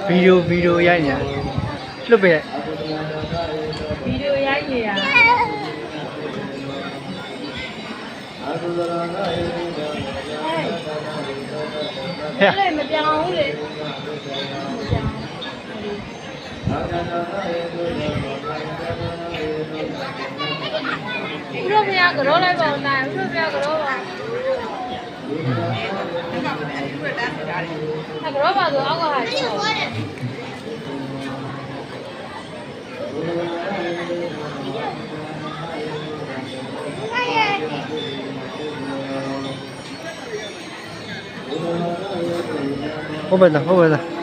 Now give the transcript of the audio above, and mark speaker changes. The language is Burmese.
Speaker 1: video ရိုက်နေလွတ်ပဲ
Speaker 2: video ရိုက်နေရဟဲ့မပြောင်းဘူးလေဘုရားဘုရားကြောလိုက်ပါဦးနိုင်ဘုရားဘုရားကြောပါကြောပါဆိုအောက်ကဟာရှိတော့
Speaker 1: ဟုတ်ပါလားဟုတ်ပါလား